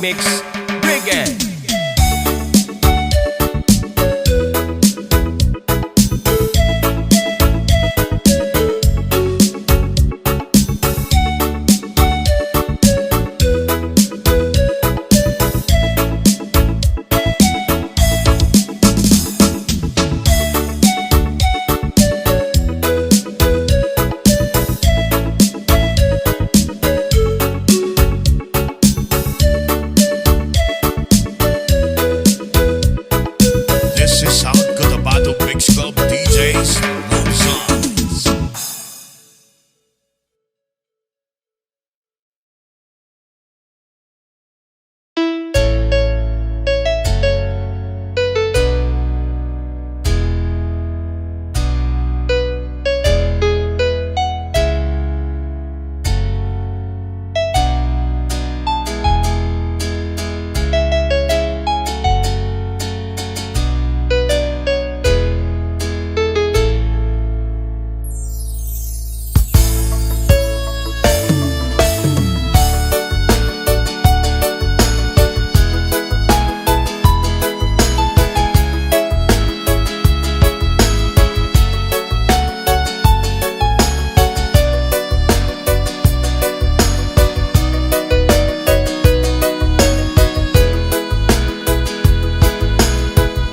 Mix Reggae. This is South Cotabato Mix Club DJs Luzons.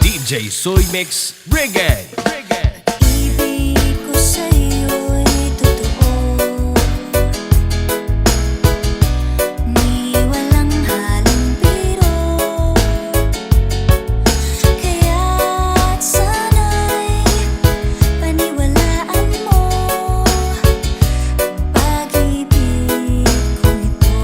DJ Soy Mix Reggae. Ibig ko sa'yo'y totoo, ni walang halong biro. Kaya't sana'y paniwalaan mo pag-ibig kong ito.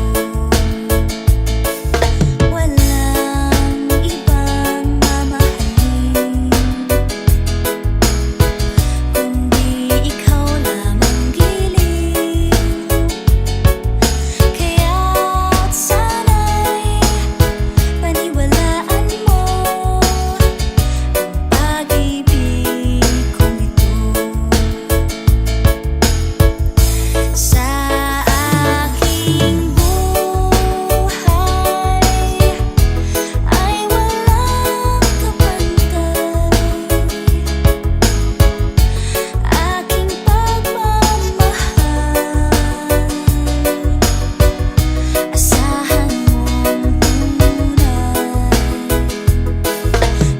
Walang ibang mamahalin kundi ikaw lamang giling. Kaya't sana'y paniwalaan mo ang pag-ibig kong ito. Sa aking buhay ay walang kapantay. Aking pagmamahal, asahan mong tunay.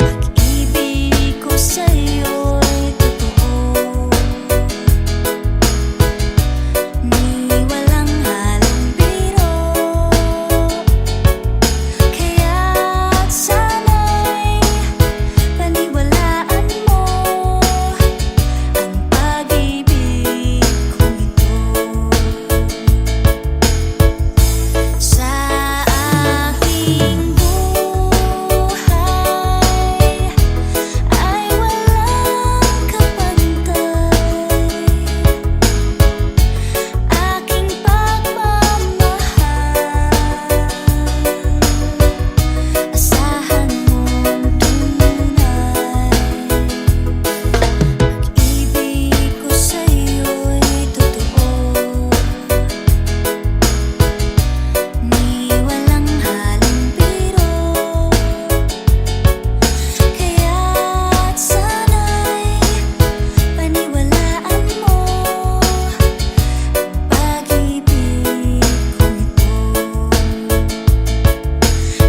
Pag-ibig ko sa'yo'y totoo, ni walang halong biro. Kaya't sana'y paniwalaan mo ang pag-ibig kong ito. Sa aking buhay ay walang kapantay. Aking pagmamahal, asahan mong tunay. Pag-ibig ko sa'yo'y totoo, ni walang halong biro. Kaya't sana'y paniwalaan mo pag-ibig kong ito.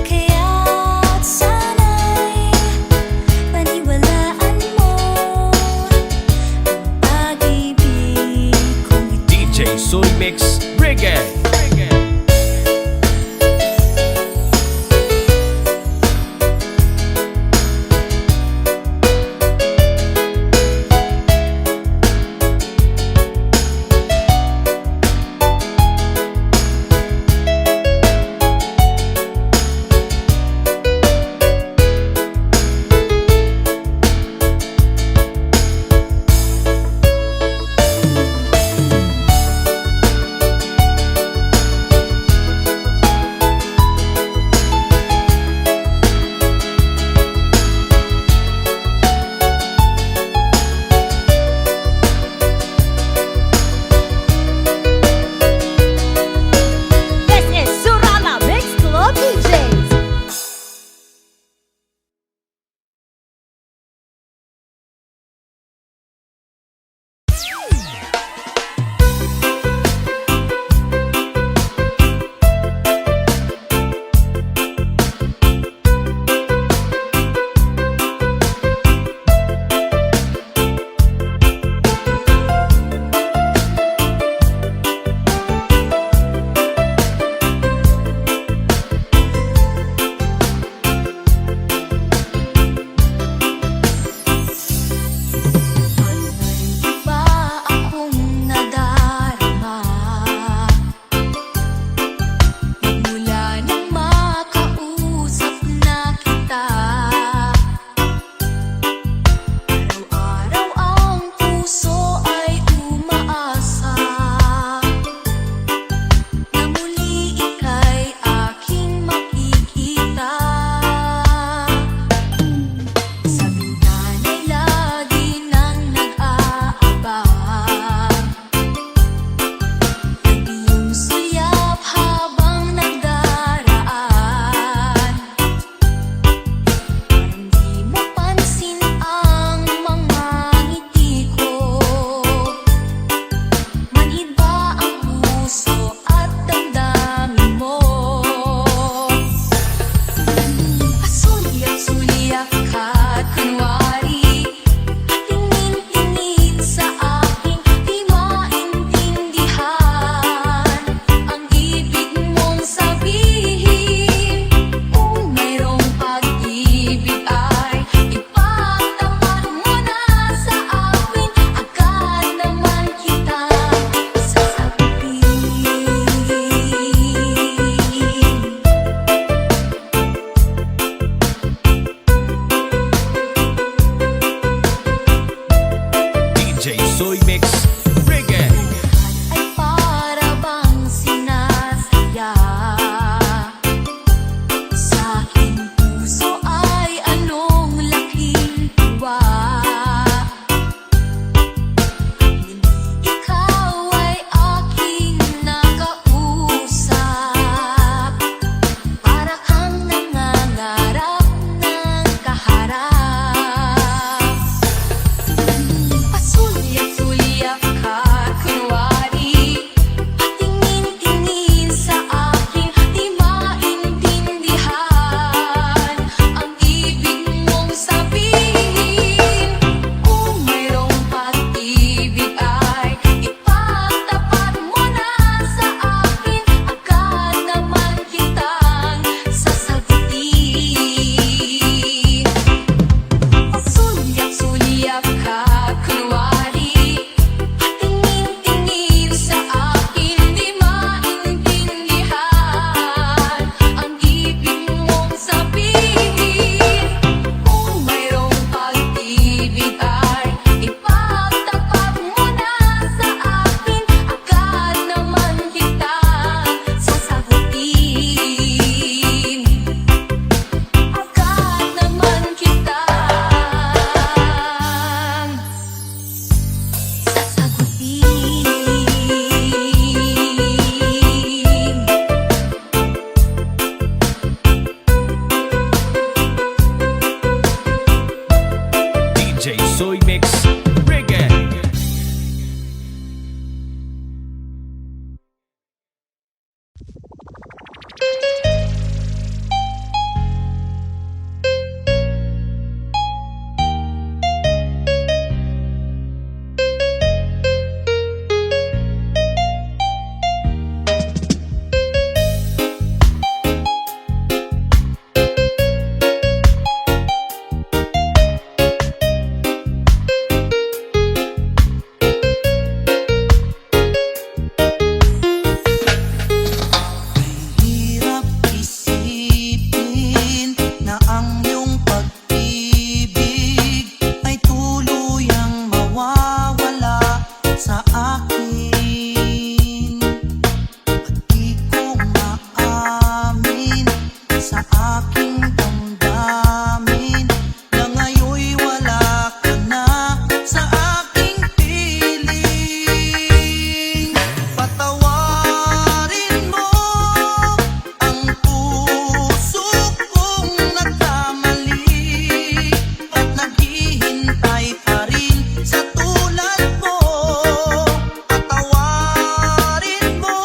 Kaya't sana'y paniwalaan mo pag-ibig kong ito. DJ Soy Mix Reggae. Mix Reggae. Hirap isipin na ang iyong pag-ibig ay tuluyang mawawala sa akin. At di ko maamin sa aking damdamin na ngayon'y wala ka na sa aking piling. Patawarin mo ang puso kong nagkamali at naghihintay pa rin sa tulad mo. Patawarin mo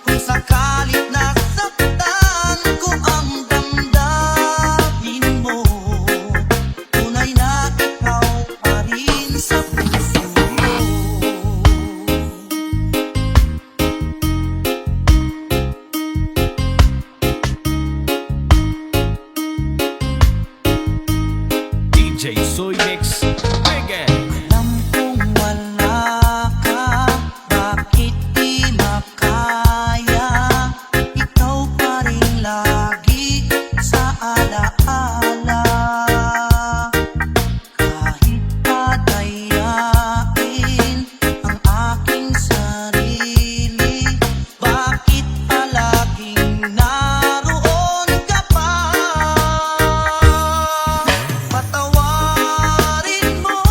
kung sakalit nasaktan ko ang damdamin mo. Tunay na ikaw pa rin sa puso mo. DJ Soy Mix Reggae. Alam kong wala ka, bakit di makaya? Ikaw pa rin lagi sa alaala. Kahit padayain ang aking sarili, bakit palaging naroon ka pa? Patawarin mo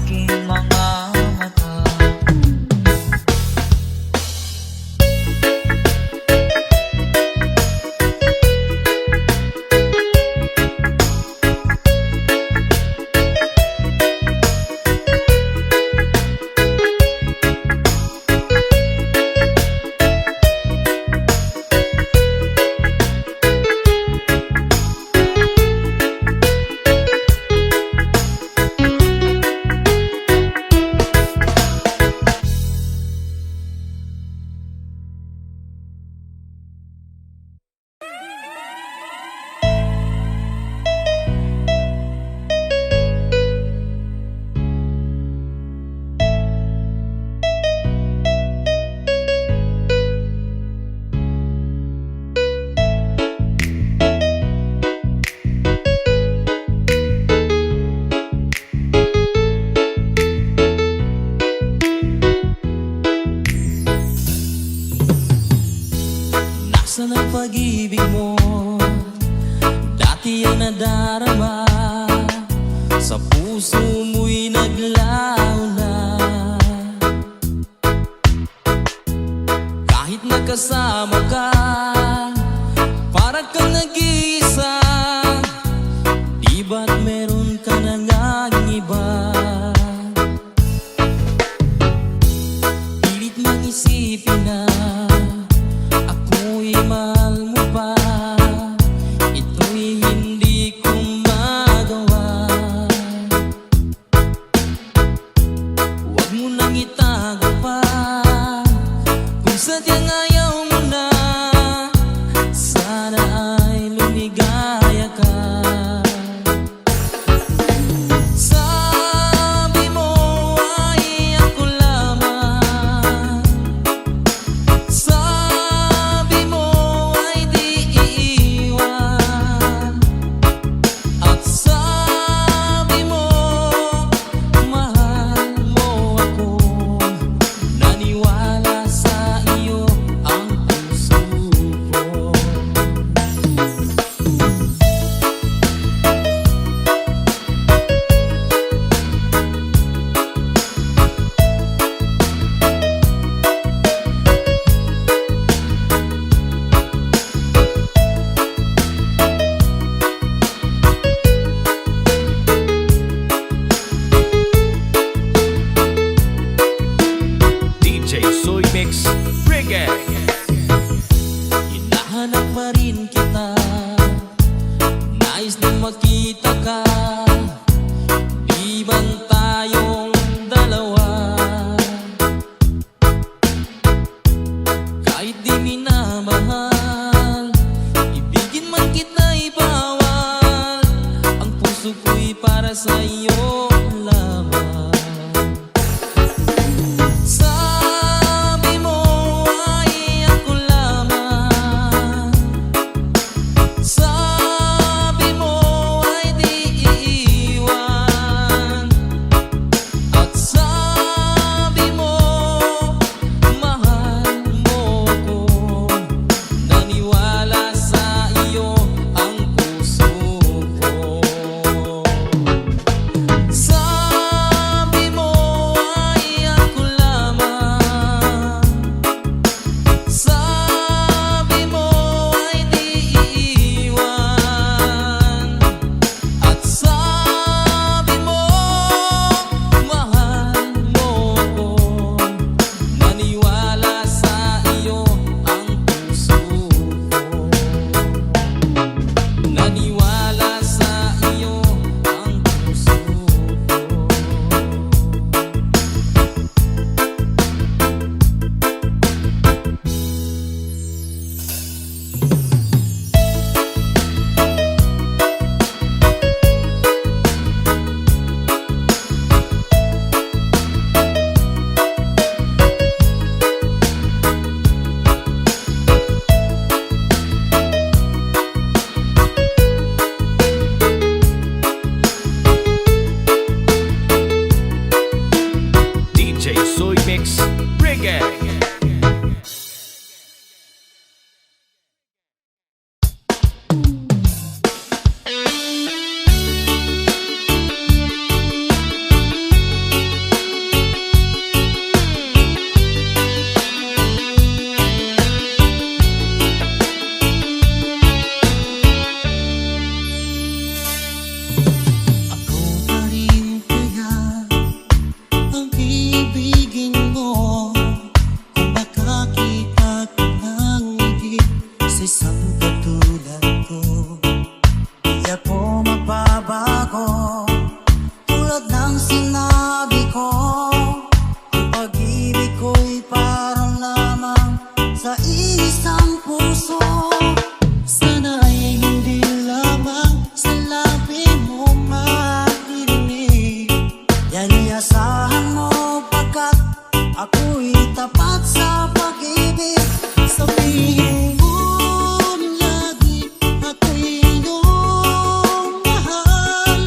aking mga mata. Nasaan ang pag-ibig mo? Dati ay nadarama, sa puso mo'y naglaho na. Kahit nagkasama ka, para kang nag-iisa. Di ba't meron ka na ngang iba? Pilit mang isipin na ako'y mahal mo pa. Ito'y hindi ko magawa. Huwag mo nang itago pa, kung sadyang ayaw mo na. Sana ay lumigaya ka. Sabi mo ay ako lamang, sabi mo ay di iiwan, at sabi mo mahal mo ako. Naniwala sa iyo ang puso ko. DJ Soy Mix Reggae. Hinahanap pa rin kita, nais na makita ka. Di bang tayong dalawa? Kahit di minamahal, ibigin man kita'y bawal. Ang puso ko'y para sa iyo lamang. Sabi mo ay ako lamang, sabi mo ay di iiwan, at sabi mo mahal mo ako. Naniwala sa iyo ang puso ko. Sabi mo ay ako lamang, sabi mo ay di iiwan, at sabi mo mahal mo ako. Naniwala sa iyo ang puso ko. Naniwala sa iyo ang puso ko. DJ Soy Mix Reggae. Yan iasahan mo pagkat ako'y tapat sa pag-ibig. Sabihin mo lagi ako'y iyong mahal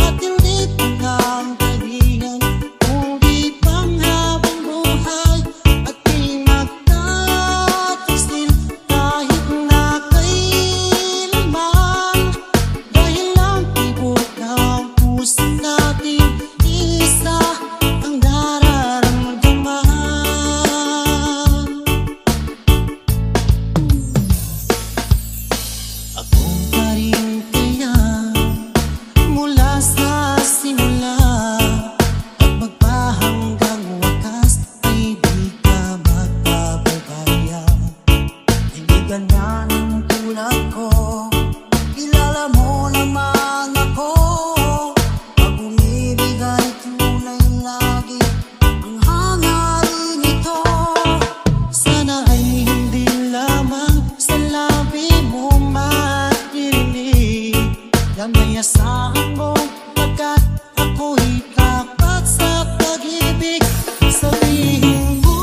at hindi lang kaibigan, kundi panghabang buhay at di magtataksil kahit na kailanman. Dahil lang tibok ng puso natin isa ang nararamdaman. Ako pa rin kaya mula sa simula at magpahanggang wakas ay di ka magpapabaya. Hindi ganyan ang tulad ko, kilala mo naman ako. Pag umibig ay tunay lagi ang hangarin nito. Sana ay hindi lamang sa labi mo maririnig. Yan ay asahan mo pagkat ako'y tapat sa pag-ibig. Sabihin mo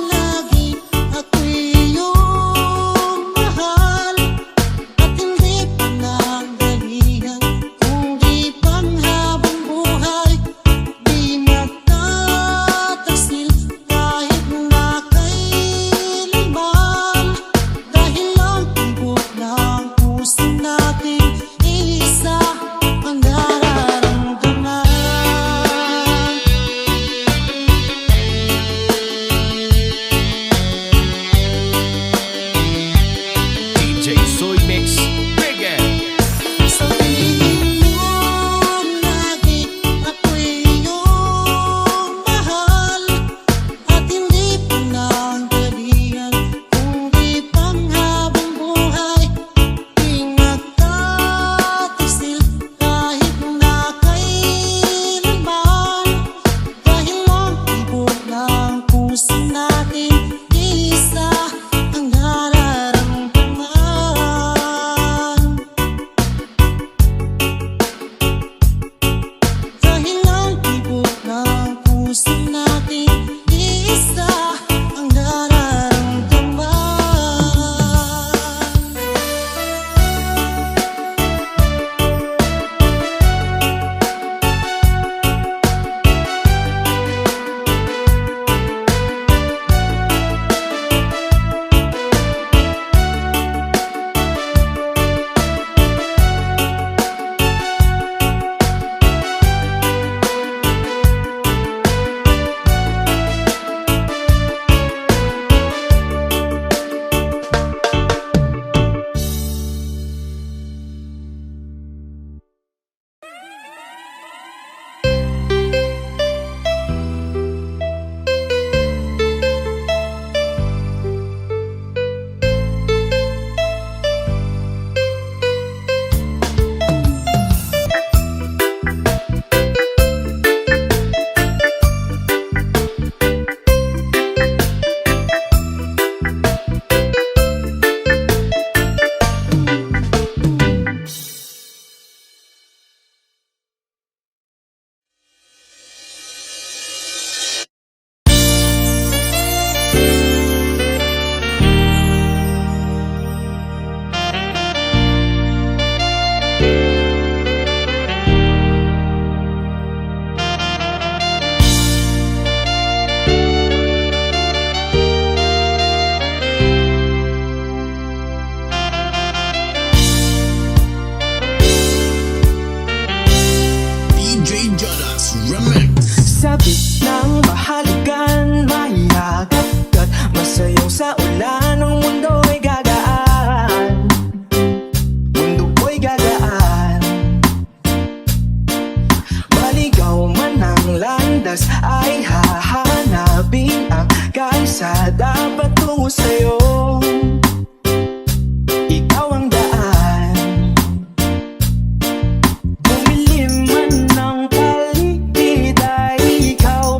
lagi ako'y iyong mahal at hindi panandalihan, kundi panghabang buhay. Di magtataksil kahit na kailanman. Dahil lang tibok ng puso natin isa ang nararamdaman. DJ Soy Mix Reggae. Sabihin mo lagi ako'y iyong mahal at hindi panandalihan, kundi panghabang buhay. Di magtataksil kahit na kailanman. Dahil lang tibok ng puso natin isa ang nararamdaman. Dahil lang tibok ng puso natin isa ang nararamdaman. DJ Jonas Remix. Sabit ng mahalikan, mahihagkat masayaw sa ulan. Ang mundo'y gagaan, mundo ko'y gagaan. Maligaw man ang landas ay hahanapin ang kalsada patungo sa'yo. Ikaw ang daan. Bumilim man ng paligid ay ikaw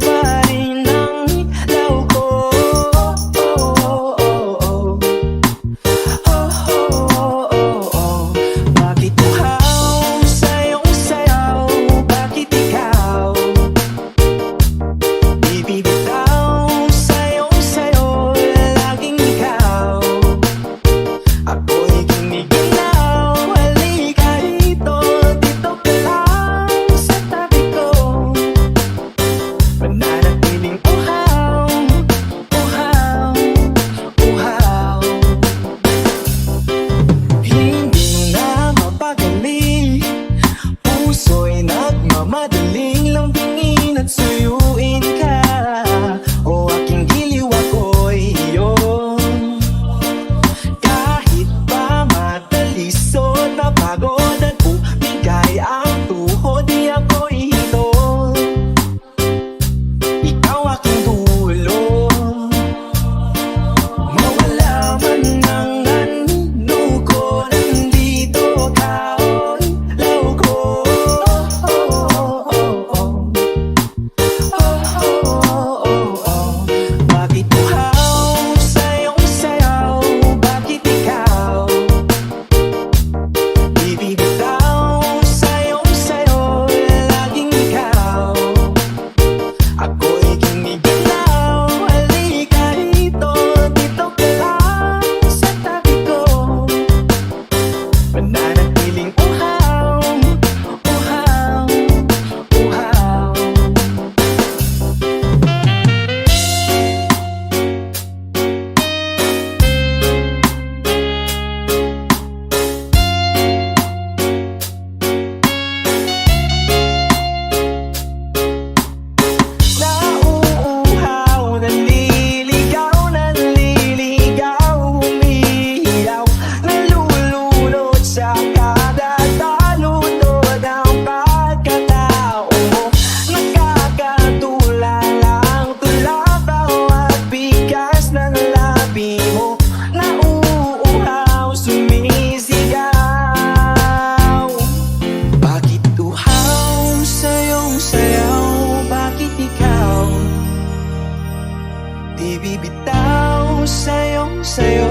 di bibitaw sa'yo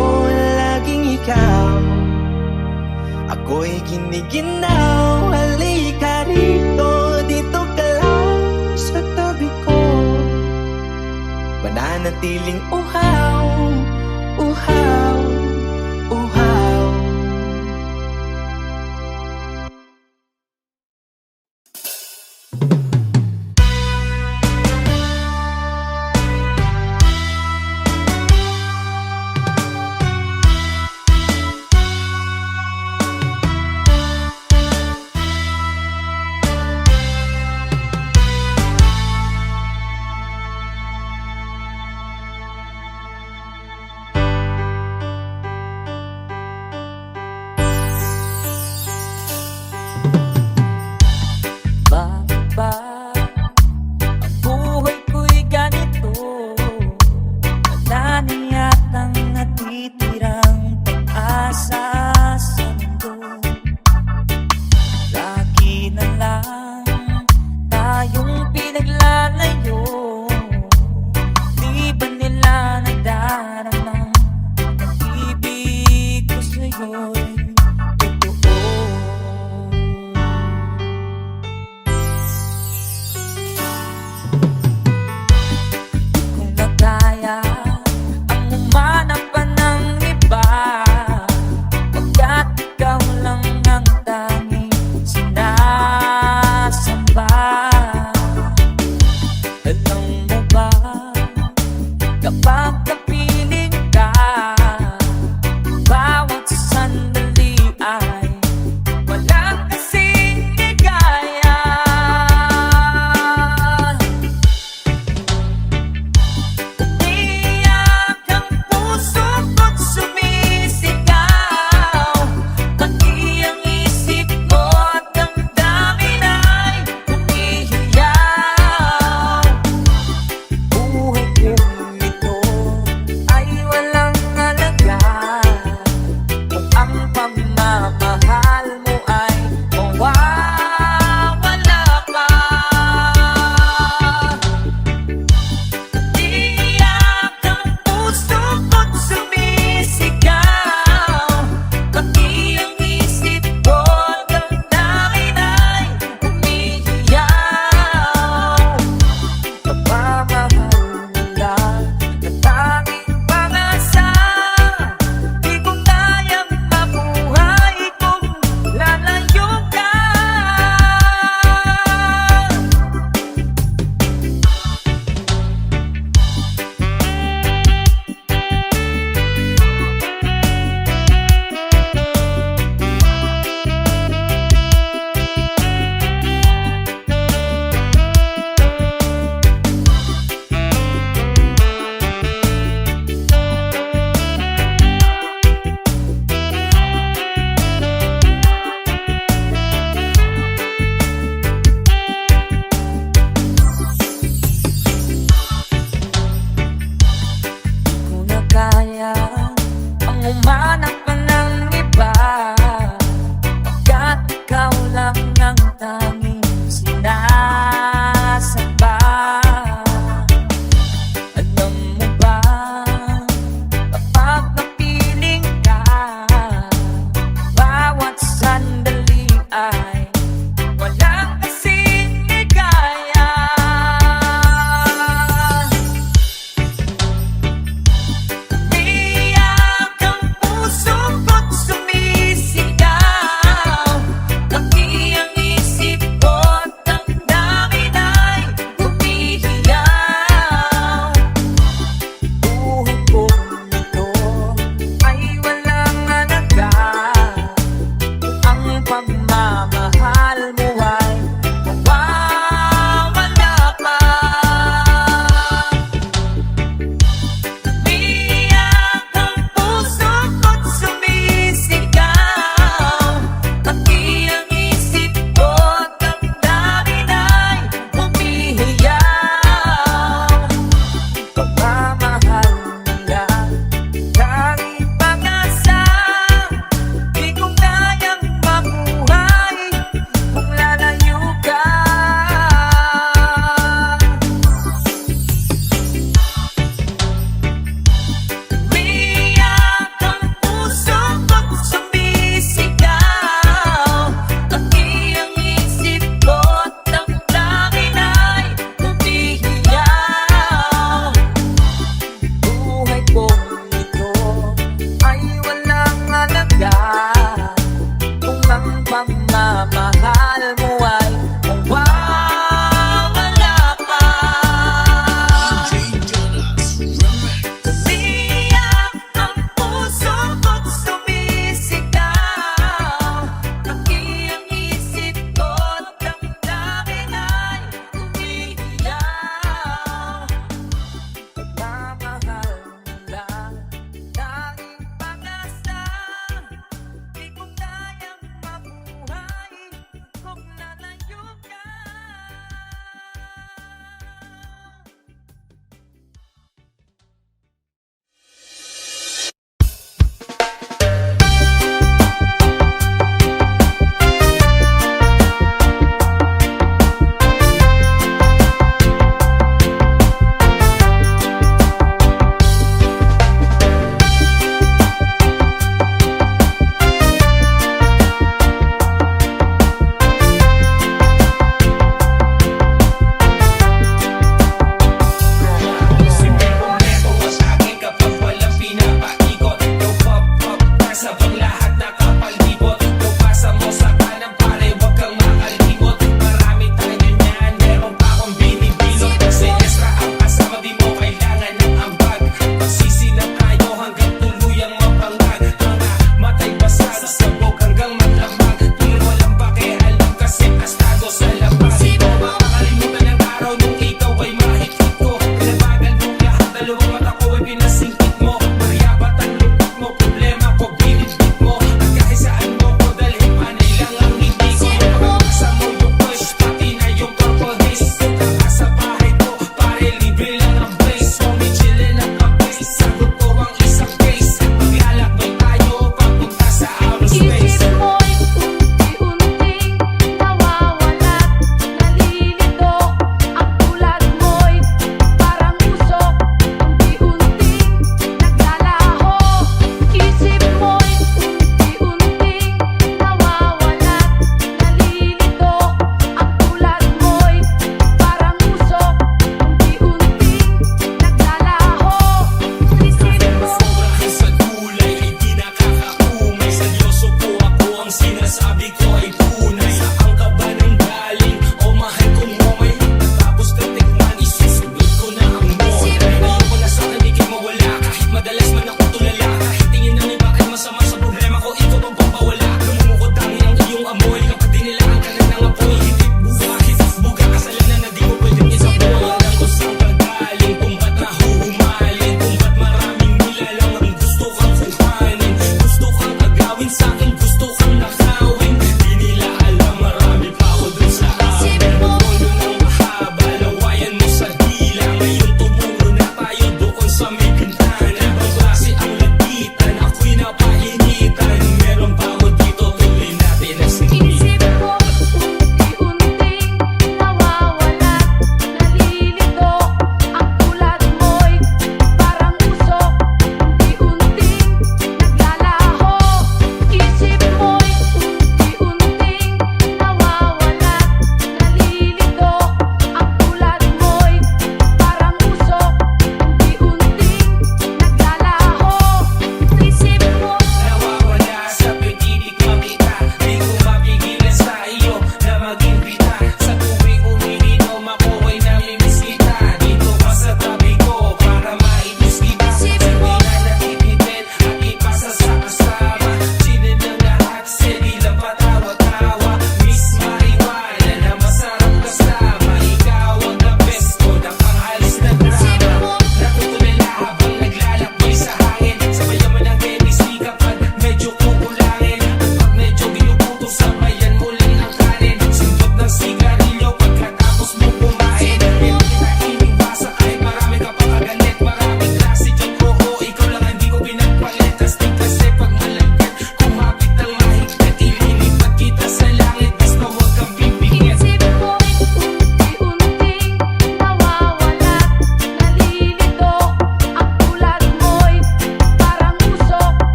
laging ikaw. Ako'y giniginaw, halika rito, dito ka lang sa tabi ko. Mananatiling uhaw, uhaw, uhaw.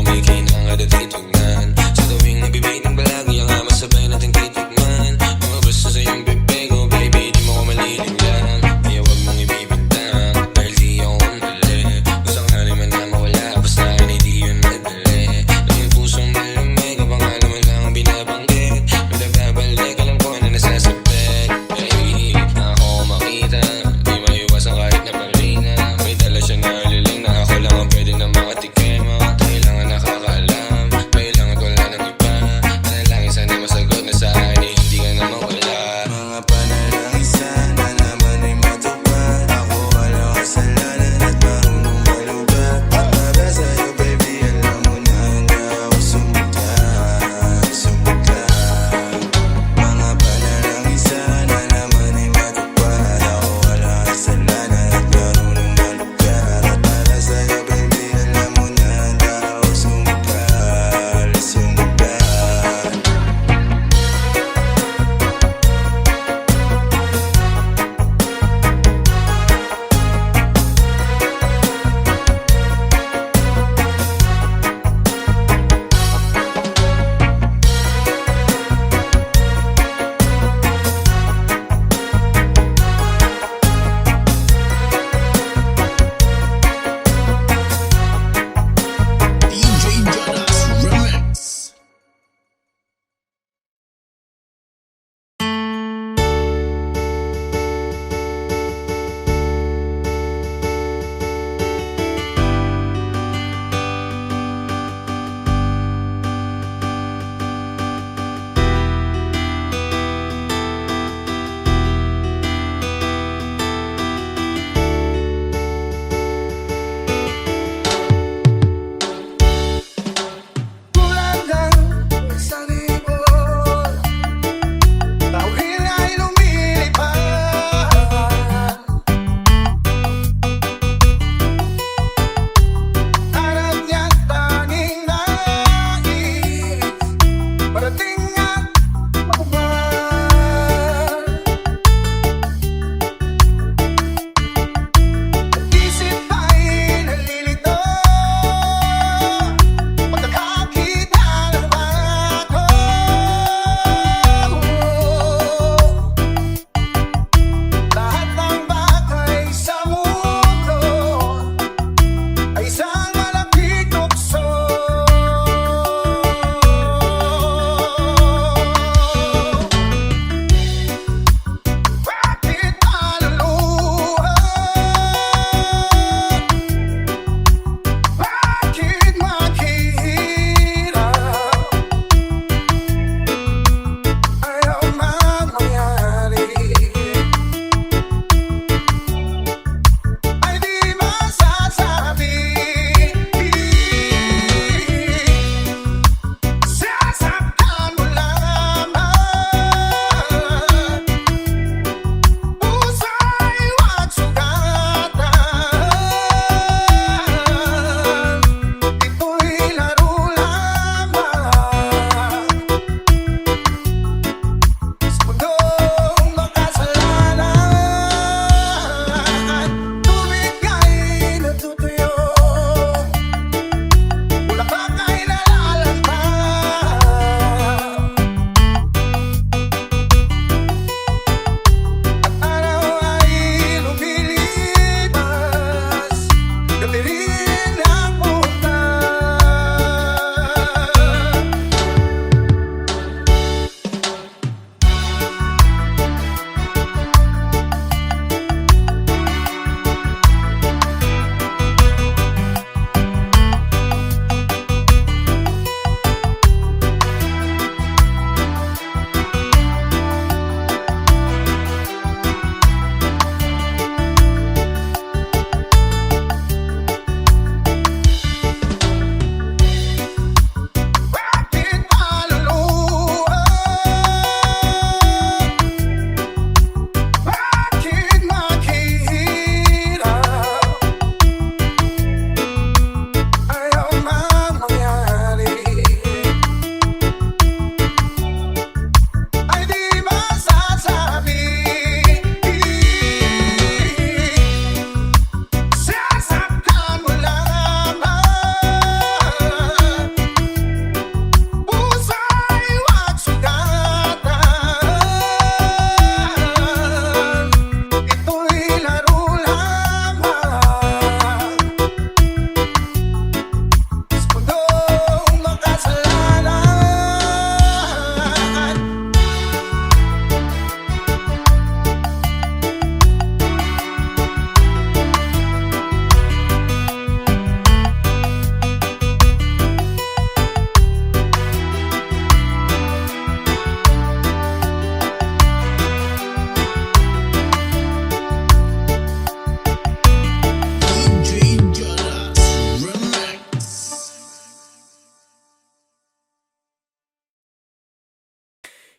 may kailangan at titignan. Sa tuwing nabibiting palagi ang ama sabay natin titigman. Mga gusto sa iyong bibig, oh baby, di mo ko malilinggan. Kaya wag mong ibibintang, dahil di ako mali. Kung sakali man na mawala, basta akin ay di yun madali. Ang iyong pusong malamig, ang pangalan mo lang ang binabanggit. Nung nagbabalik, alam ko na nasasabit. Baby, ako makita, di maiwasan kahit na palina. May dala siya na liling na ako lang ang pwede na makatikim. Kailangan nakakaalam, may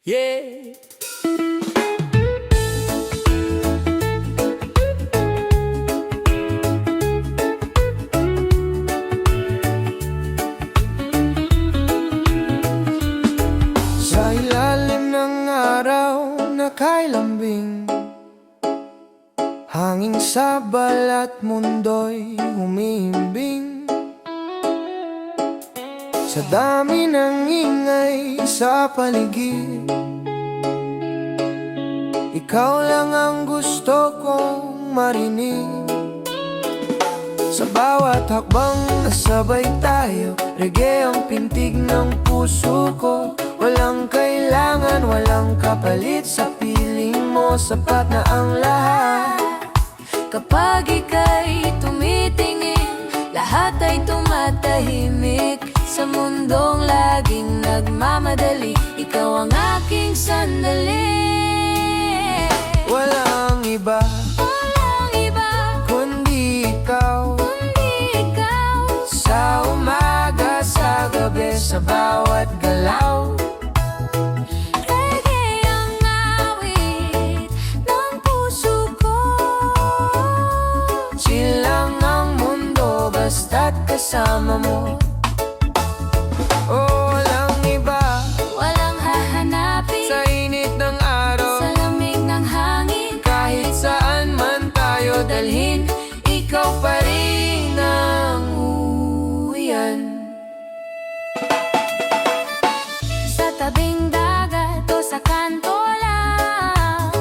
Yeah. Sa ilalim ng araw na kailambing, hanging sabal at mundo'y humihimbing. Sa dami ng ingay sa paligid, ikaw lang ang gusto kong marinig. Sa bawat hakbang nasabay tayo, reggae ang pintig ng puso ko. Walang kailangan, walang kapalit, sa piling mo sapat na ang lahat. Kapag ika'y tumitingin, lahat ay tumatahimik. Sa mundong laging nagmamadali, ikaw ang aking sandali. Walang iba, Walang iba, kundi ikaw. kundi ikaw. Sa umaga, sa gabi, sa bawat galaw. Reggae ang awit ng puso ko. Chill lang ang mundo, basta't kasama mo. Oh, walang iba, Walang hahanapin sa init ng araw. sa lamig ng hangin. Kahit saan man tayo dalhin, ikaw pa rin ang uwian. Sa tabing dagat o sa kanto lang,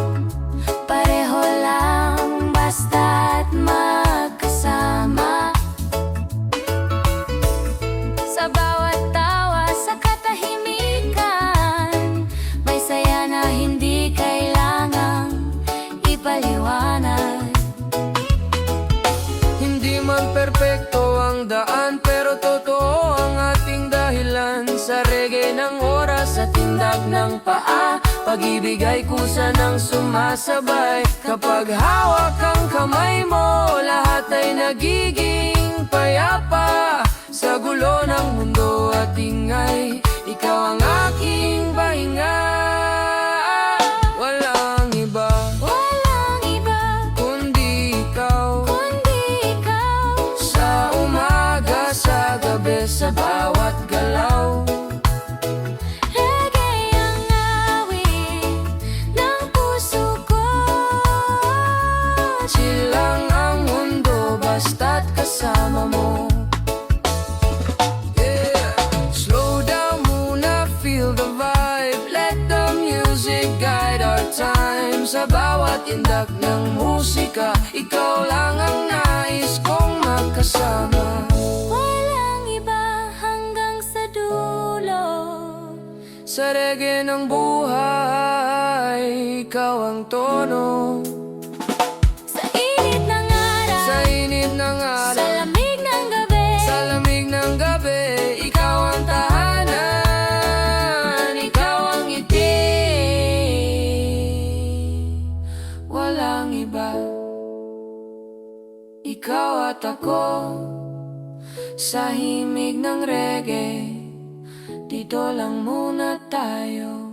pareho lang basta't magkasama. Sa bawat tawa, sa katahimikan, may saya na hindi kailangang ipaliwanag. Hindi man perpekto ang daan, pero totoo ang ating dahilan. Sa reggae ng oras, sa tindak ng paa, pag-ibig ay kusa ng sumasabay. Kapag hawak ang kamay mo, lahat ay nagiging payapa. Sa gulo ng mundo at ingay, ikaw ang aking pahinga. Walang iba, Walang iba, kundi ikaw. kundi ikaw. Sa umaga, sa gabi, sa bawat galaw. Reggae ang awit ng puso ko. Chill lang ang mundo, basta't kasama mo. Yeah. Slow down muna, feel the vibe. Let the music guide our time. Sa bawat indak ng musika, ikaw lang ang nais kong magkasama. Walang iba hanggang sa dulo. Sa reggae ng buhay, ikaw ang tono. Sa init ng araw, Sa init ng sa araw, lamig ng gabi. sa lamig ng gabi, ikaw ang tahanan, ikaw ang ngiti. Walang iba, ikaw at ako. Sa himig ng reggae, dito lang muna tayo.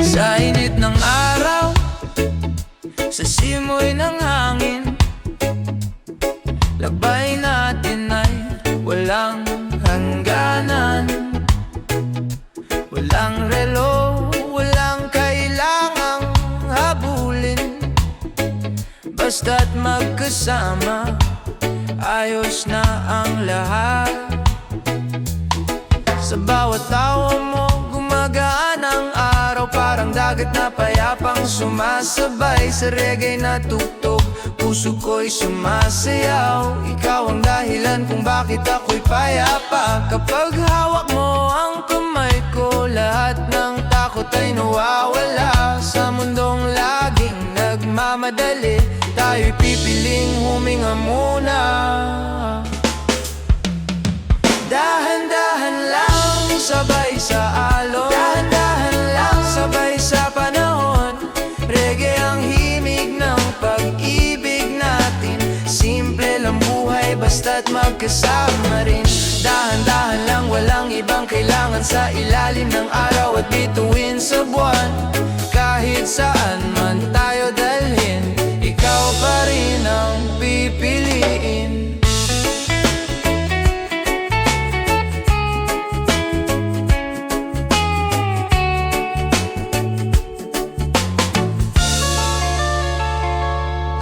Sa init ng araw, sa simoy ng hangin, labay natin ay walang hangganan. Walang relo, walang kailangang habulin. Basta't magkasama, ayos na ang lahat. Sa bawat tawa mo, gumagaan ang araw. Parang dagat na payapang sumasabay. Sa reggae na tugtog, puso ko'y sumasayaw. Ikaw ang dahilan kung bakit ako'y payapa. Kapag hawak mo ang kamay ko, lahat ng takot ay nawawala. Sa mundong laging nagmamadali, tayo'y pipiling huminga muna. Dahan-dahan lang, sabay buhay basta't magkasama rin. Dahan-dahan lang, walang ibang kailangan sa ilalim ng araw at bituin sa buwan. Kahit saan man tayo dalhin, ikaw pa rin ang pipiliin.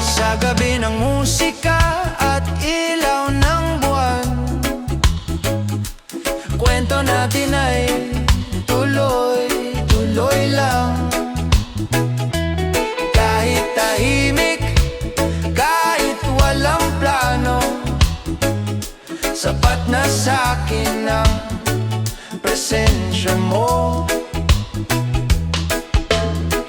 Sa gabi ng musika at ilaw ng buwan, kwento natin ay tuloy-tuloy lang. Kahit tahimik, kahit walang plano, sapat na sa'kin ang presensya mo.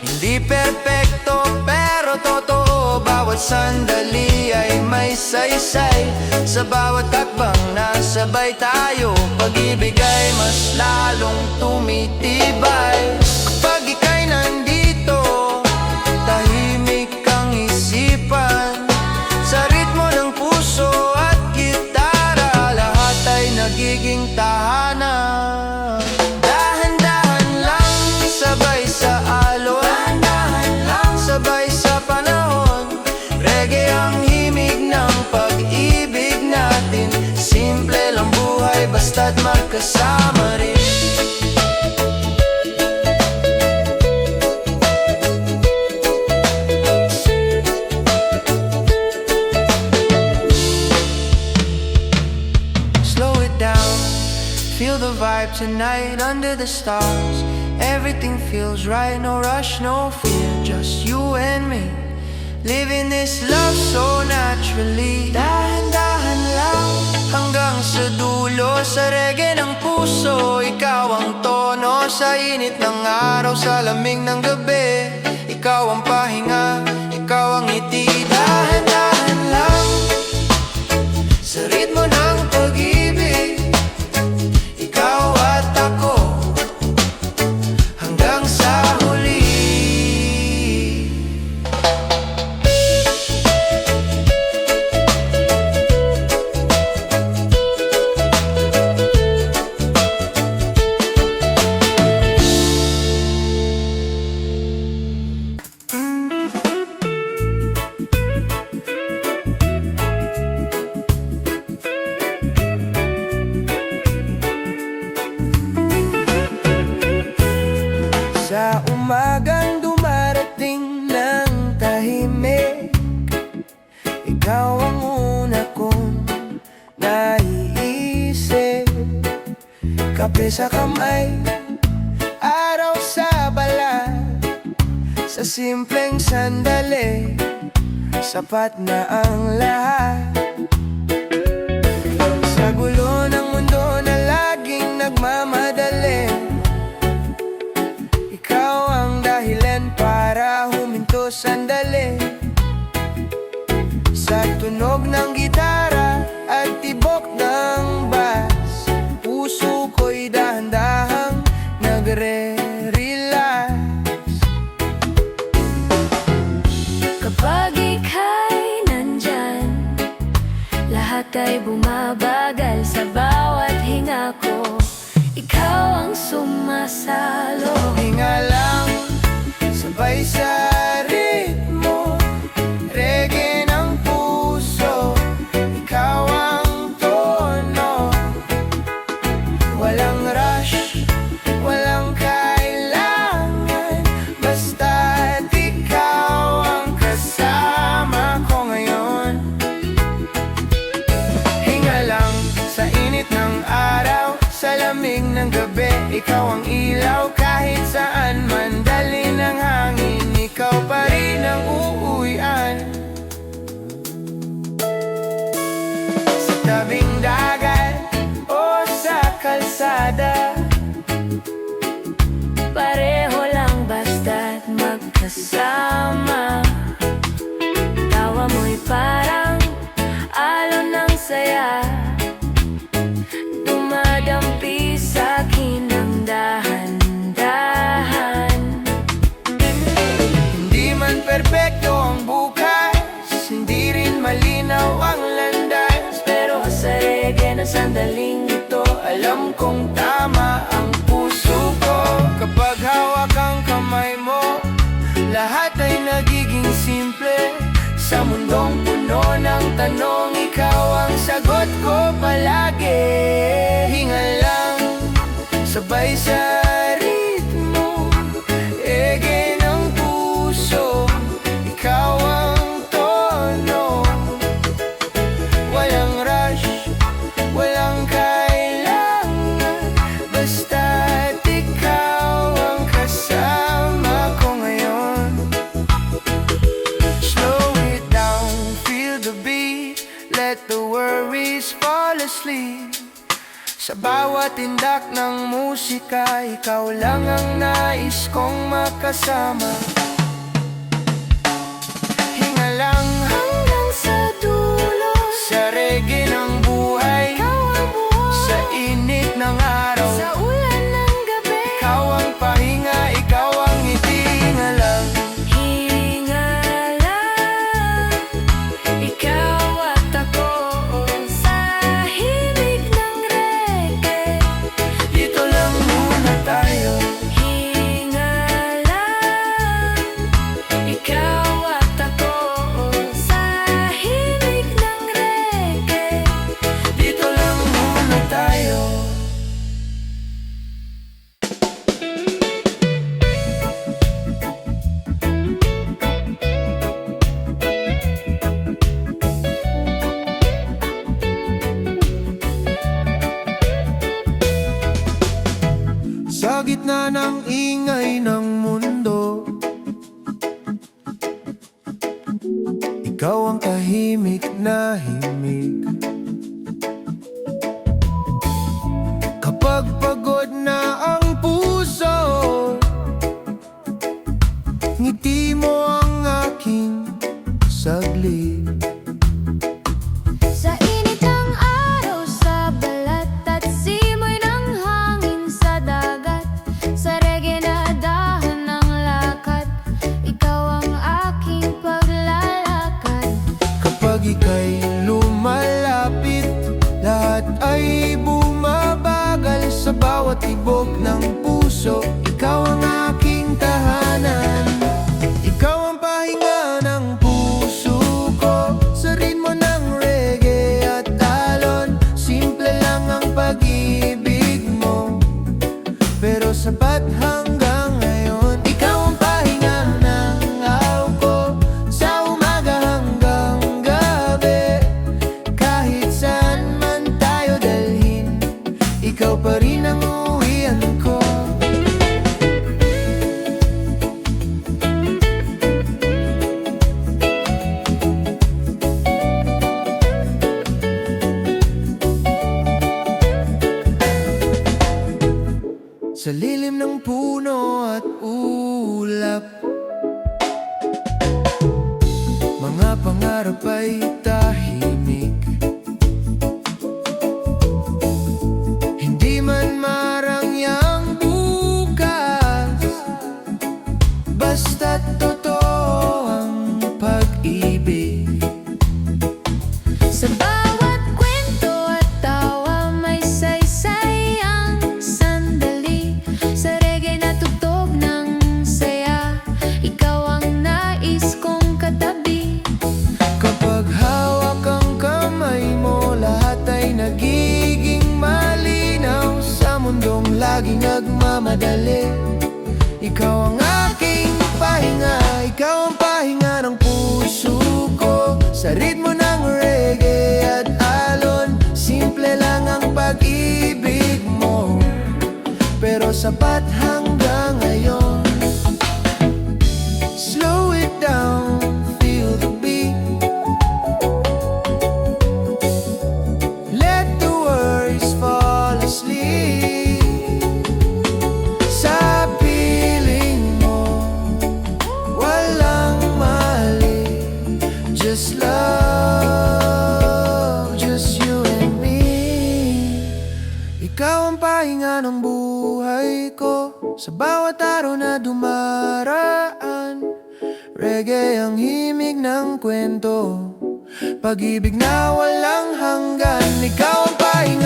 Hindi perpekto pero totoo, bawat sandali ay may saysay. Sa bawat takbang nasabay tayo, pag-ibig ay mas lalong tumitibay. Kapag ika'y nandito, tahimik ang isipan. Sa ritmo ng puso at gitara, lahat ay nagiging tahanan. Dahan-dahan lang, sabay sa alon, sabay sa panahon. Reggae ang himig ng pag-ibig natin. Simple lang buhay basta't magkasama rin. Slow it down, feel the vibe tonight under the stars. Everything feels right, no rush, no fear, just you and me, living this love so naturally. Dahan-dahan lang, hanggang sa dulo. Sa reggae ng puso, ikaw ang tono. Sa init ng araw, sa lamig ng gabi, ikaw ang pahinga, ikaw ang ngiti. Dahan-dahan lang, sa ritmo ng pag-ibig, ikaw at ako, hanggang sa huli. Sa umagang dumarating ng tahimik, ikaw ang una kong naiisip. Kape sa kamay, araw sa balat, sa simpleng sandali, sapat na ang lahat. Sa gulo ng mundo na laging nagmamadali, ikaw ang dahilan para huminto sandali. Sa tunog ng gitara at tibok ng bass, puso ko'y dahan-dahang nagre-relax. Kapag ika'y nandyan, lahat ay bumabagal. Sa bawat hinga ko, ikaw ang sumasalo. Hinga lang, sabay sa ritmo, reggae ng puso, ikaw ang tono. Walang rush, walang kailangan, basta't ikaw ang kasama ko ngayon. Hinga lang, sa init ng araw, sa lamig ng gabi, ikaw ang ilaw. Kahit saan man dali ng hangin, ikaw pa rin ang uuwian. Sa tabing dagat o sa kalsada, Pareho lang basta't magkasama. Tawa mo'y parang alon ng saya, dumadampi sa'kin ng dahan-dahan. hindi man perpekto ang bukas, hindi rin malinaw ang landas, pero na sandaling ito, alam kong tama ang puso ko. Kapag hawak ang kamay mo, lahat ay nagiging simple. Sa mundong puno ng tanong, ikaw ang sagot ko palagi. Hinga lang, sabay sa ritmo, ege ng puso, ikaw ang tono. Walang rush, walang kailangan, basta't ikaw ang kasama ko ngayon. Slow it down, feel the beat, let the worries fall asleep. Sa bawat tindak ng musika, ikaw lang ang nais kong makasama. Hinga lang hanggang sa dulo, sa reggae ng buhay, ikaw ang buhay. Sa init ng araw, sa ulan ng gabi, ikaw ang pahinga, ikaw ang ngiti. Hinga lang, Hinga lang, ikaw at ako sa himig ng reggae. dito lang muna tayo. Hinga lang, ikaw at ako sa himig ng reggae. Dito lang muna tayo. Sa gitna ng ingay ng mundo, ikaw ang tahimik na himig. Kapag pagod na ang puso, ngiti mo ang aking saglit. Sa init ng araw, sa balat at simoy ng hangin sa dagat, sa reggae na dahan ng lakad, ikaw ang aking paglalakad. Kapag ika'y lumalapit, lahat ay bumabagal. Sa bawat tibok ng puso, ikaw ang aking tahanan. Ikaw ang pahinga ng puso ko, sa ritmo ng reggae at alon. Simple lang ang pag-ibig mo, pero sapat hanggang ngayon. Ikaw ang pahinga ng araw ko, sa umaga hanggang gabi. Kahit saan man tayo dalhin, ikaw pa rin ang uwian ko. Sa lilim ng puno at ulap, mga pangarap ay tahimik. Hindi man marangyang bukas, basta't totoo ang pag-ibig. Sa bawat kwento at tawa, may saysay ang sandali. Sa reggae na tugtog ng saya, ikaw ang nais kong katabi. Kapag hawak ang kamay mo, lahat ay nagiging malinaw. Sa mundong laging nagmamadali, ikaw ang aking pahinga. Ikaw ang pahinga ng puso ko, sa ritmo ng reggae at alon. Simple lang ang pag-ibig mo, pero sapat hanggang ngayon. Slow it down, feel the beat. Let the worries fall asleep. Sa piling mo, walang mali. Just love, just you and me. Ikaw ang pahinga ng buhay ko, sa bawat araw na dumaraan. Reggae ang himig ng kwento, pag-ibig na walang hanggan. Ikaw ang pahinga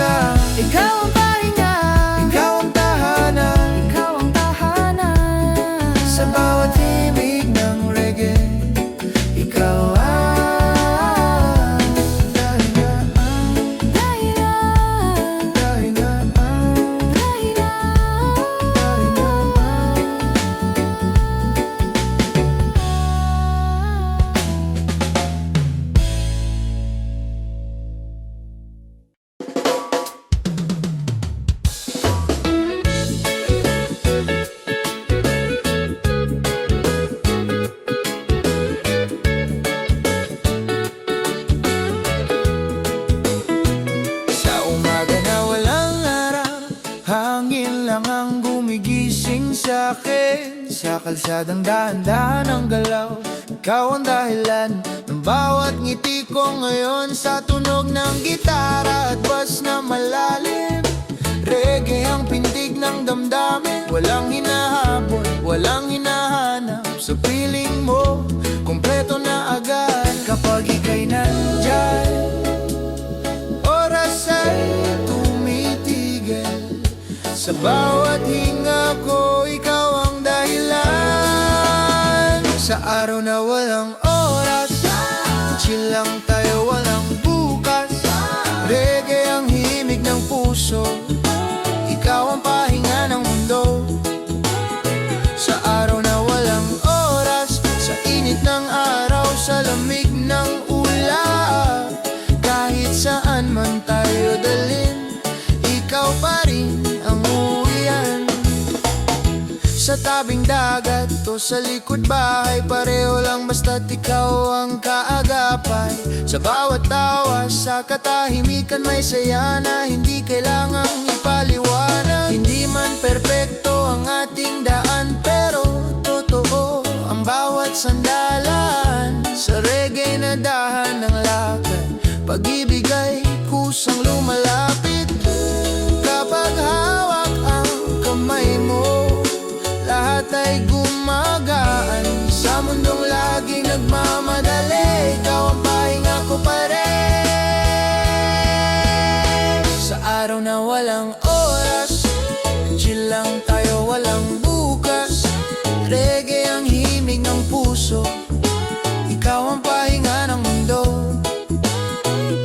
akin sa kalsadang dahan-dahan ang galaw. Ikaw ang dahilan ng bawat ngiti ko ngayon. Sa tunog ng gitara at bass na malalim, reggae ang pintig ng damdamin. Walang hinahabol, walang hinahanap. Sa piling mo, kumpleto na agad. Kapag ika'y nandyan, oras ay tumitigil. Sa bawat hinga ko, ikaw ang dahilan. Sa araw na walang oras, chill lang tayo, walang bukas. Reggae ang himig ng puso, ikaw ang pahinga ng mundo. Sa araw na walang oras, sa init ng araw, sa lamig ng ulap, kahit saan man tayo dalhin, ikaw pa rin ang uwian. Sa tabing dagat o sa likod bahay, pareho lang basta't ikaw ang kaagapay. Sa bawat tawa, sa katahimikan may saya na hindi kailangang ipaliwanag. Hindi man perpekto ang ating daan, pero totoo ang bawat sandalan. Sa reggae na dahan ng lakad, pag-ibig ay kusang lumalapit. Kapag hawak ang kamay mo, lahat ay gumagaan. Sa mundong laging nagmamadali, ikaw ang pahinga ko pa rin. Sa araw na walang oras, chill lang tayo, walang bukas. Reggae ang himig ng puso, ikaw ang pahinga ng mundo.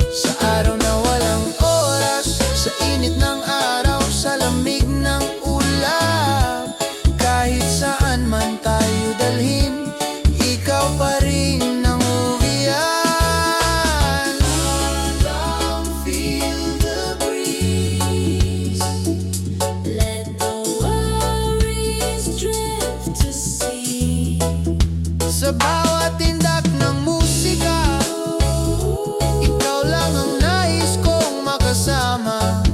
Sa araw na walang oras, sa init ng araw, sa lamig ng ulap, kahit saan man tayo dalhin, ikaw pa rin ang uwian. Feel the breeze, Let the worries drift to sea. sa bawat tindak ng musika, ikaw lang ang nais kong makasama.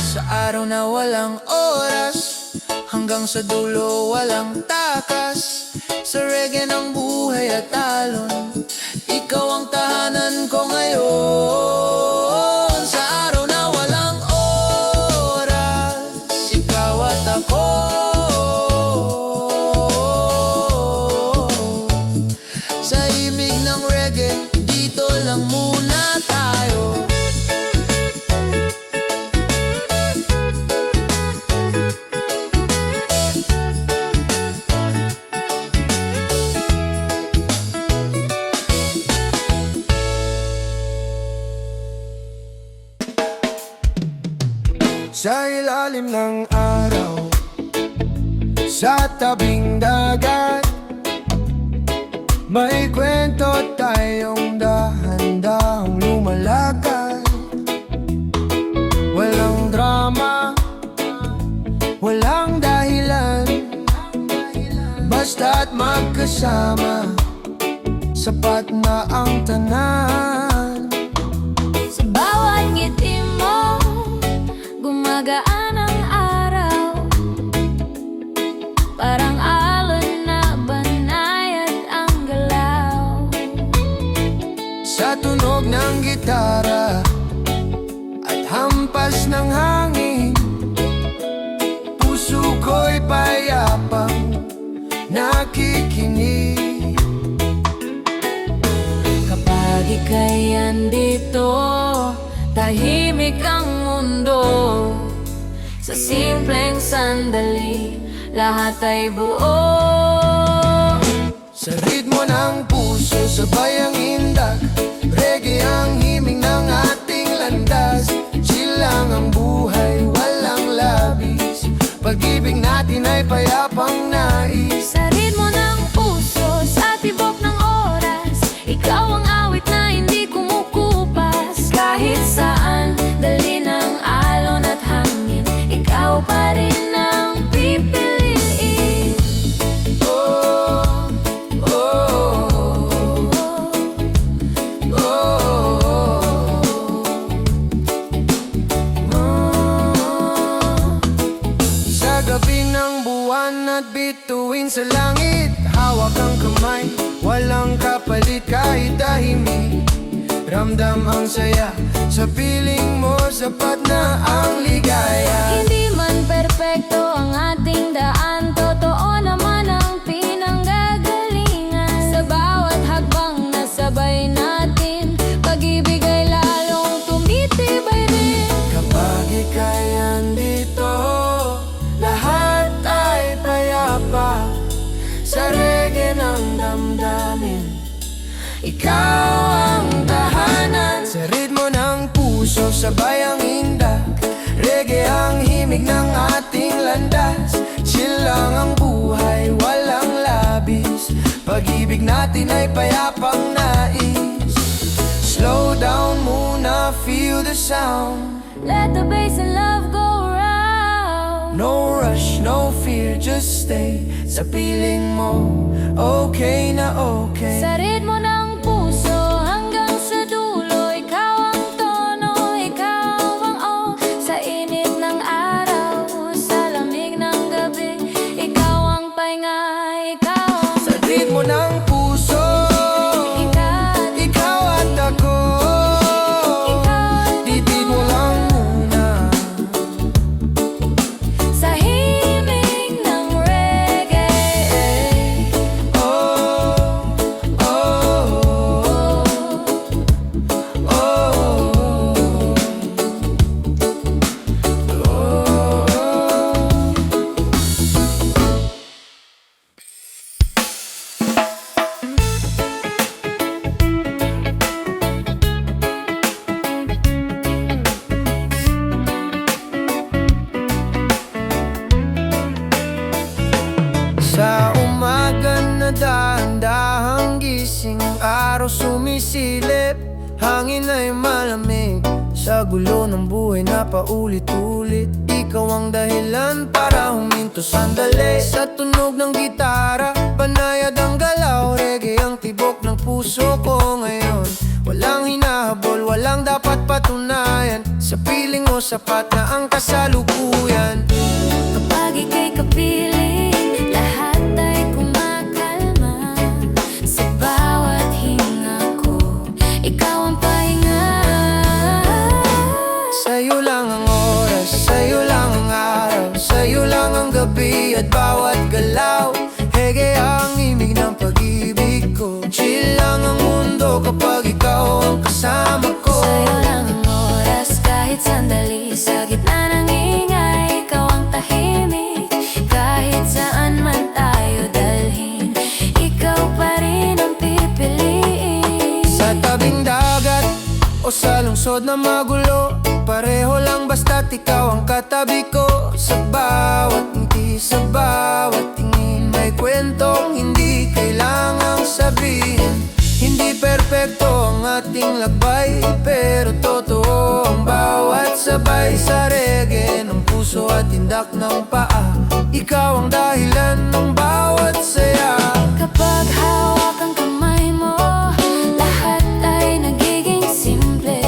Sa araw na walang oras, hanggang sa dulo walang takas. Sa reggae ng buhay at talon, ikaw ang tahanan ko ngayon. Sa araw na walang oras, ikaw at ako. Sa himig ng reggae, dito lang muna tayo. Sa ilalim ng araw, sa tabing dagat, may kwento tayong dahan-dahang lumalakad. Walang drama, walang dahilan, basta't magkasama, sapat na ang tanan. Sa bawat ngiti mo, gumagaan ang araw. Parang alon na banayad ang galaw. Sa tunog ng gitara at hampas ng hangin, puso ko'y payapang nakikinig. Kapag ika'y andito, tahimik ang mundo. Sa simpleng sandali, lahat ay buo. Sa ritmo ng puso, sabay ang indak, reggae ang himig ng ating landas. Chill lang ang buhay, walang labis, pag-ibig natin ay payapang nais. Sa ritmo ng puso, sa tibok ng oras, ikaw ang awit na hindi kumukupas. Kahit saan, dali ng alon at hangin, ikaw pa rin ang pipiliin. Oh, oh, oh, oh. sa langit, hawak ang kamay, walang kapalit kahit tahimik. Ramdam ang saya, sa piling mo sapat na ang ligaya. Hindi man perpekto ang ating daan, totoo naman ang pinanggagalingan. Sa bawat hakbang na sabay natin, pag-ibig ay lalong tumitibay rin. Kapag ika'y andito, lahat ay payapa. Sa reggae ng damdamin, ikaw ang tahanan. Sa ritmo ng puso, sabay ang indak. Reggae ang himig ng ating landas. Chill lang ang buhay, walang labis. Pag-ibig natin ay payapang nais. Slow down muna, feel the sound. Let the bass and love go round. No rush, no fear, just stay sa piling mo. Okay na okay. Sa ritmo ng puso hanggang sa dulo, ikaw ang tono, ikaw ang sa init ng araw, sa lamig ng gabi, ikaw ang pahinga, ikaw ang Sa ritmo ng puso, ikaw at ako. Titid mo lang muna. sa himig ng reggae. Oh, oh, oh, Sa umaga na dahan-dahang gising, araw sumisilip, hangin ay malamig. Sa gulo ng buhay na paulit-ulit, ikaw ang dahilan para huminto sandali. Sa tunog ng gitara, panayad ang galaw, reggae ang tibok ng puso ko ngayon. Walang hinahabol, walang dapat patunayan, sa piling mo sapat na ang kasalukuyan. Kapag ika'y kapiling, lahat ay kumakalma. Sa bawat hinga ko, ikaw ang pahinga. Sa'yo lang ang oras, sa'yo lang ang araw, sa'yo lang ang gabi at bawat galaw. Reggae ang imig ng pag-ibig ko, chill lang ang mundo kapag ikaw ang kasama ko. Sa'yo lang ang oras, kahit sandali, sa gitna ng ingay, ikaw ang tahimik. Kahit saan man tayo dalhin, ikaw pa rin ang pipiliin. Sa tabing dagat o sa lungsod na magulo, pareho lang basta't ikaw ang katabi ko. Sa bawat ngiti, sa bawat tingin, may kwentong hindi kailangang sabihin. Hindi perpekto ang ating lakbay, pero totoo ang bawat sabay. Sa reggae ng puso at tindak ng paa, ikaw ang dahilan ng bawat saya. Kapag hawak ang kamay mo, lahat ay nagiging simple.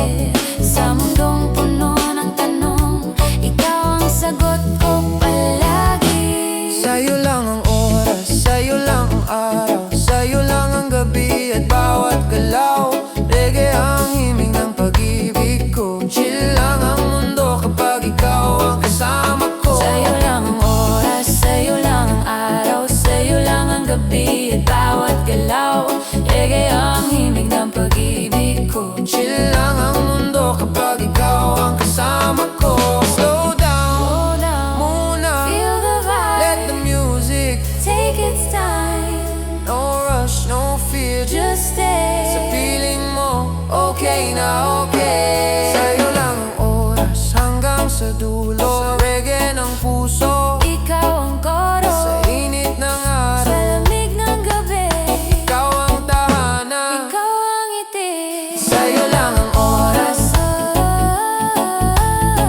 Sa mundong puno ng tanong, ikaw ang sagot ko palagi. Sa'yo lang ang oras, sa'yo lang ang araw, sa'yo lang ang gabi at bawat galaw. Reggae ang himig ng pag-ibig ko, chill lang ang mundo kapag ikaw ang kasama ko. Sa'yo lang ang oras, sa'yo lang ang araw, sa'yo lang ang gabi at bawat galaw. Reggae ang himig ng pag-ibig ko, Chill lang ang mundo kapag ikaw ang kasama ko. Slow down, muna, feel the let the vibe, music. take its time, No rush, no fear, just stay. sa piling mo, okay na okay. Sa'yo lang ang oras hanggang sa dulo, reggae ng puso. Ikaw ang koro, Sa init ng sa araw, lamig ng gabi, ikaw ang tahanan. ikaw ang ngiti. Sa'yo lang ang oras,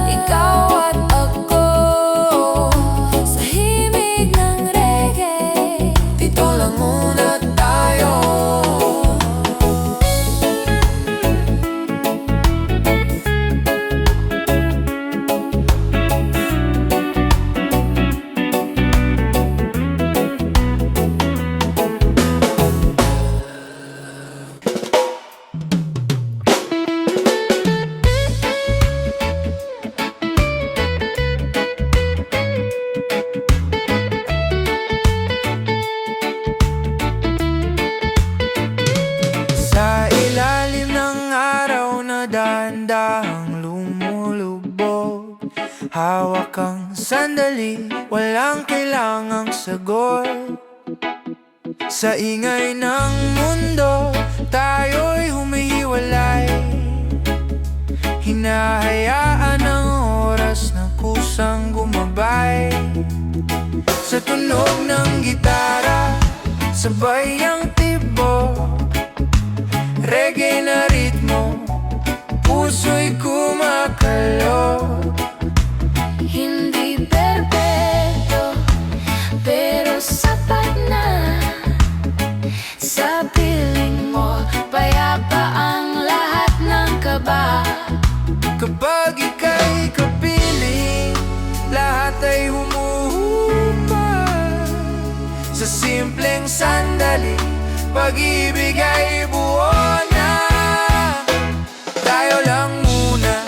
Ikaw at ako, sa himig ng reggae. dito lang muna tayo. Hawak kang sandali, walang kailangang sagot. Sa ingay ng mundo, tayo'y humihiwalay. Hinahayaan ang oras na kusang gumabay. Sa tunog ng gitara, sabay ang tibok, reggae na ritmo, puso'y kumakalog. Hindi perpeto, pero sapat na. Sa piling mo, payapa ang lahat ng kaba. Kapag ika'y kapiling, lahat ay humuhupa. Sa simpleng sandali, pag-ibig ay buo na. Tayo lang muna,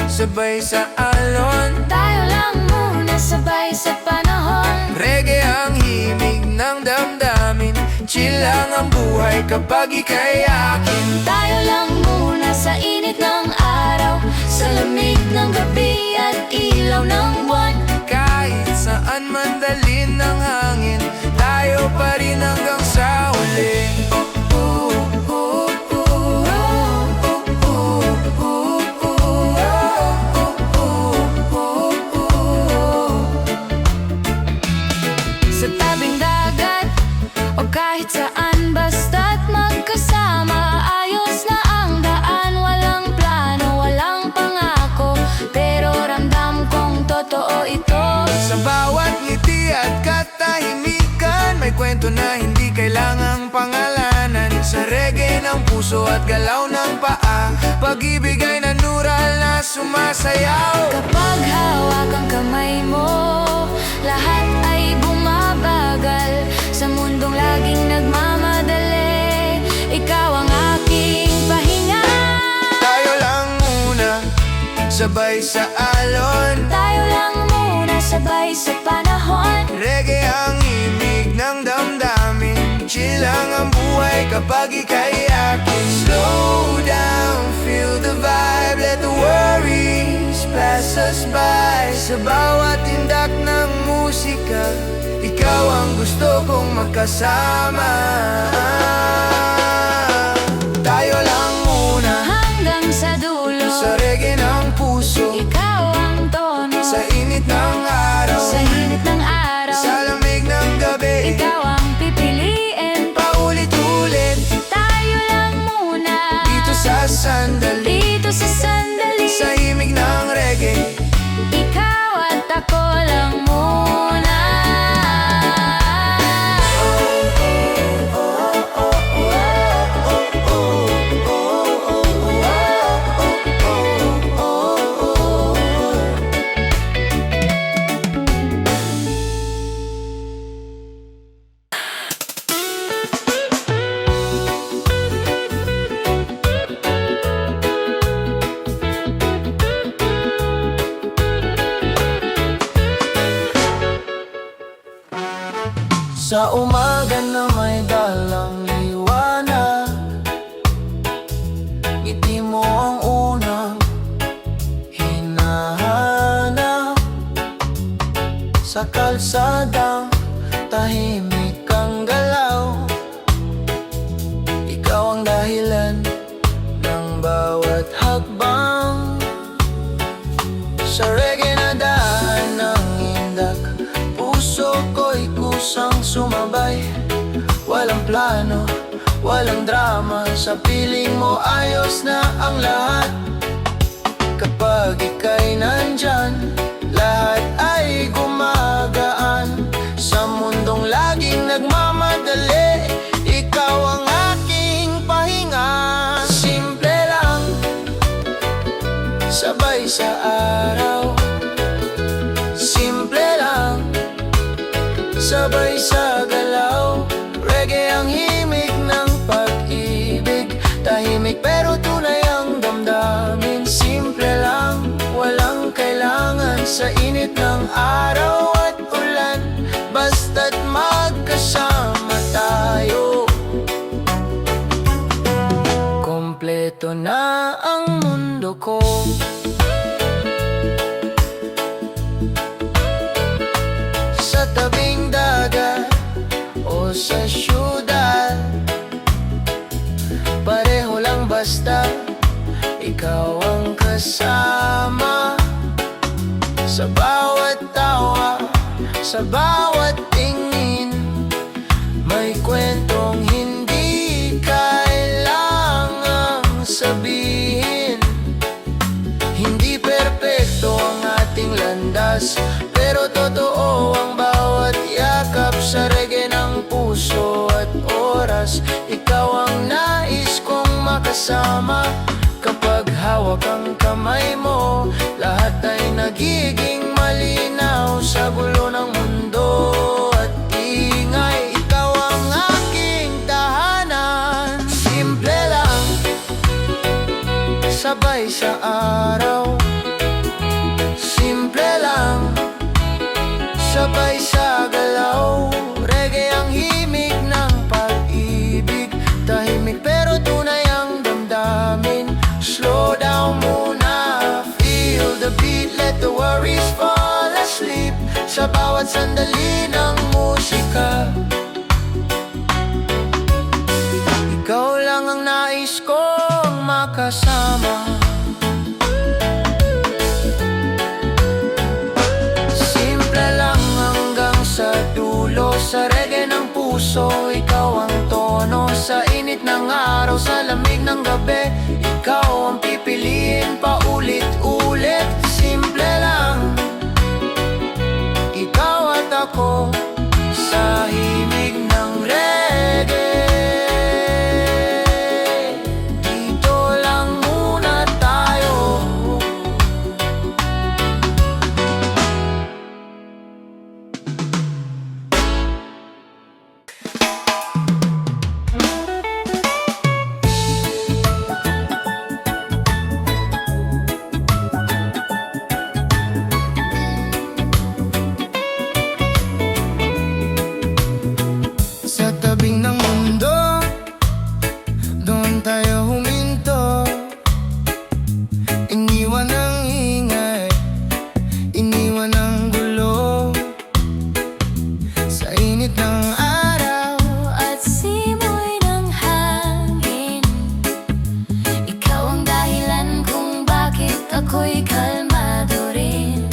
sabay sa alon. Tayo lang muna, sabay sa panahon. Reggae ang himig ng damdamin, chill lang ang buhay kapag ika'y akin. Tayo lang muna sa init ng araw, sa lamig ng gabi at ilaw ng buwan. Kahit saan man dalhin ng hangin, tayo pa rin hanggang sa huli. Sa tabing dagat o kahit saan, basta't magkasama, ayos na ang daan. Walang plano, walang pangako, pero ramdam kong totoo ito. Sa bawat ngiti at katahimikan, may kwento na hindi kailangang pangalanan. Sa reggae ng puso at galaw ng paa, pag-ibig ay nanural na sumasayaw. Kapag hawak ang kamay mo, lahat ay bumabagal. Sa mundong laging nagmamadali, ikaw ang aking pahinga. Tayo lang muna, sabay sa alon. Tayo lang muna, sabay sa panahon. Reggae ang imig ng damdamin, chill lang ang buhay kapag ika'y akin. Slow down, feel the vibe, let the worries pass us by. Sa bawat tindak ng musika, ikaw ang gusto kong makasama. Tayo lang muna, Hanggang sa dulo, sa reggae ng puso, ikaw ang tono. sa init ng araw, Sa init ng araw, sa lamig ng gabi, ikaw ang pipiliin. paulit-ulit Tayo lang muna, dito sa sandali, dito sa sandali. sa himig ng reggae. Ikaw at ako lang muna. Sa umaga na may dalang liwanag, ngiti mo ang unang hinahanap. Sa kalsadang tahimik ang galaw, ikaw ang dahilan ng bawat hakbang. Sa reggae na daan ng indak, puso ko'y kusang sumabay. Walang plano, walang drama, sa piling mo ayos na ang lahat. Kapag ika'y nandyan, lahat ay gumagaan. Sa mundong laging nagmamadali, ikaw ang aking pahinga. Simple lang, sabay sa araw. Simple lang, sabay sa galaw. Reggae ang himig ng pag-ibig, tahimik pero tunay ang damdamin. Simple lang, walang kailangan, sa init ng araw at ulan, basta't magkasama tayo. Kompleto na ang mundo ko. basta ikaw ang kasama. Sa bawat tawa, sa bawat tingin, may kwentong hindi kailangang sabihin. Hindi perpekto ang ating landas, pero totoo ang bawat yakap. Sa reggae ng puso at oras, ikaw ang nais kong makasama. Kapag hawak ang kamay mo, lahat ay nagiging malinaw. Sa gulo ng mundo at ingay, ikaw ang aking tahanan. Simple lang, sabay sa araw. Simple lang, sabay sa galaw. Reggae ang himig ng pag-ibig, tahimik pero tunay ang damdamin. Slow down muna, feel the beat, let the worries fall asleep. Sa bawat sandali ng musika, ikaw lang ang nais kong makasama. Simple lang hanggang sa dulo. Sa reggae ng puso, ikaw ang tono. Sa init ng araw, sa lamig ng gabi, ikaw ang pipiliin paulit-ulit. Simple lang, ikaw at ako sa himig ng reggae. Dito lang muna tayo. Sa tabing ng mundo, doon tayo huminto. Iniwan ang ingay, iniwan ang gulo. Sa init ng araw, At simoy ng hangin, ikaw ang dahilan kung bakit ako'y kalmado rin.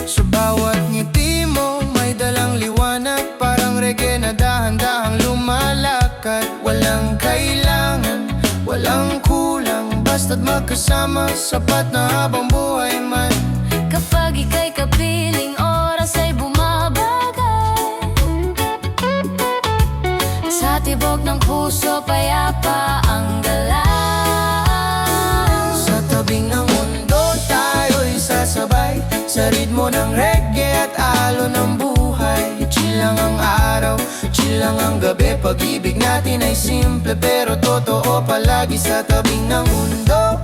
sa bawat ngiti mo, may dalang liwanag. Parang reggae na dahan-dahang lumalakad. Walang kailangan, walang kulang, basta't magkasama, sapat na habang buhay man. Kapag ika'y kapiling, oras ay bumabagal. Sa tibok ng puso, payapa ang galaw. Sa tabing ng mundo, tayo'y sasabay sa ritmo ng reggae at alon ng buhay. Chill lang ang araw, chill lang ang gabi. Pag-ibig natin ay simple pero totoo palagi. Sa tabing ng mundo,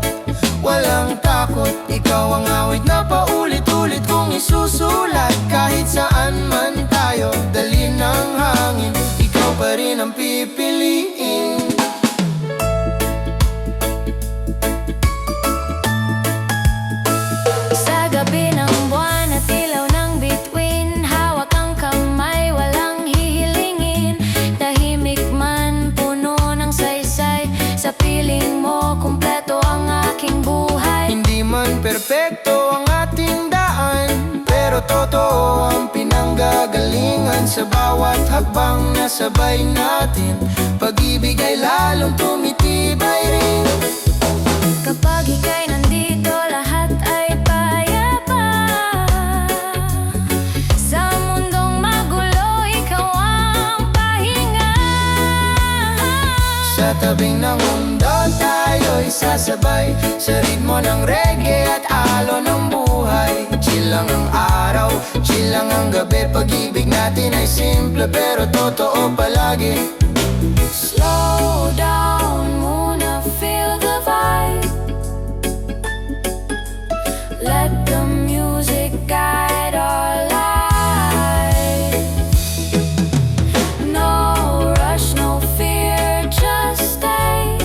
walang takot. Ikaw ang awit na paulit-ulit kong isusulat. Kahit saan man tayo, dali ng hangin, ikaw pa rin ang pipiliin. Sa gabi ng buwan at ilaw ng bituin, hawak ang kamay, walang hihilingin. Tahimik man, puno ng saysay, sa piling mo, kumpleto ang aking buhay. Hindi man perpekto ang ating daan, pero totoo ang pinanggagalingan. Sa bawat hakbang na sabay natin, pag-ibig ay lalong tumitibay rin. Kapag ika'y nandito, lahat ay payapa. Sa mundong magulo, ikaw ang pahinga. Sa tabing ng mundo, tayo'y sasabay sa ritmo ng reggae at alon ng buhay. Chill lang ang araw, chill lang ang gabi. Pag-ibig natin ay simple pero totoo palagi. Slow down muna, feel the vibe. Let the music guide our life. No rush, no fear, just stay.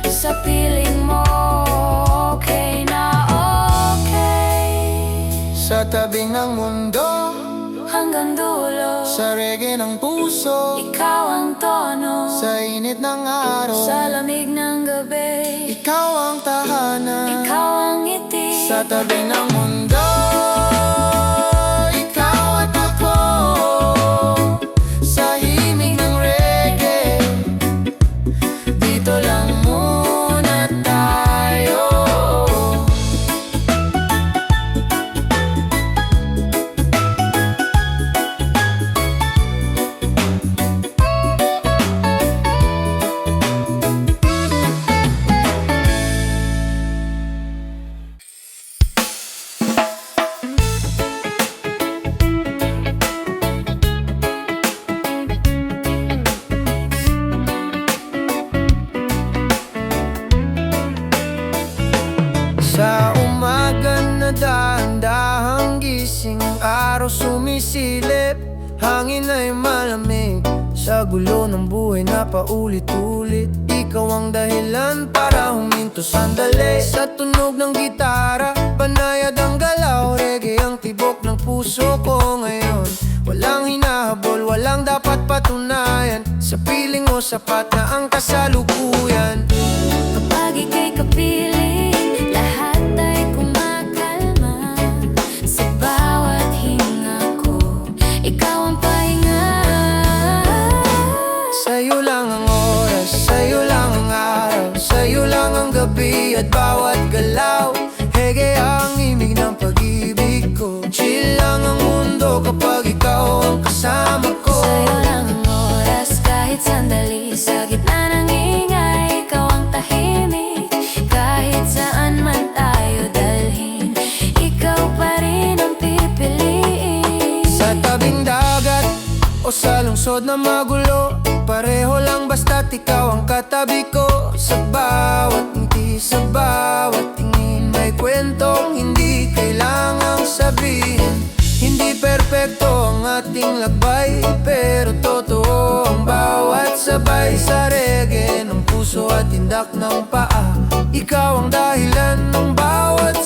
Sa piling mo, okay na okay. Sa tabing ng mundo, Hanggang dulo, sa reggae ng puso, ikaw ang tono. sa init init ng araw, Sa lamig ng gabi, ikaw ang tahanan. ikaw ang ngiti. Sa tabi ng mundo, ikaw at ako. Sa himig ng reggae, dito lang muna tayo. Sa umaga na dahan-dahang gising, ang araw sumisilip, hangin ay malamig. Sa gulo ng buhay na paulit-ulit, ikaw ang dahilan para huminto sandali. Sa tunog ng gitara, banayad ang galaw, reggae ang tibok ng puso ko ngayon. Walang hinahabol, walang dapat patunayan, sa piling mo sapat na ang kasalukuyan. Kapag ika'y kapiling, lahat ay kumakalma. Sa bawat hinga ko, ikaw ang pahinga. Sa'yo lang ang oras, sa'yo lang ang araw, sa'yo lang ang gabi at bawat galaw. Hege ang imig ng pag-ibig ko, chill lang ang mundo kapag ikaw ang kasama ko. Sa'yo lang ang oras, kahit sandali. Sa gitna ng ingay, ikaw ang tahimik. Kahit saan man tayo dalhin, ikaw pa rin ang pipiliin. Sa tabing dagat o sa lungsod na magulo, pareho lang basta't ikaw ang katabi ko. Sa bawat ngiti, sa bawat tingin, may kwentong hindi kailangang sabihin. Hindi perpekto ang ating lakbay, pero totoo ang bawat sabay. Sa reggae ng puso at tindak ng paa, ikaw ang dahilan ng bawat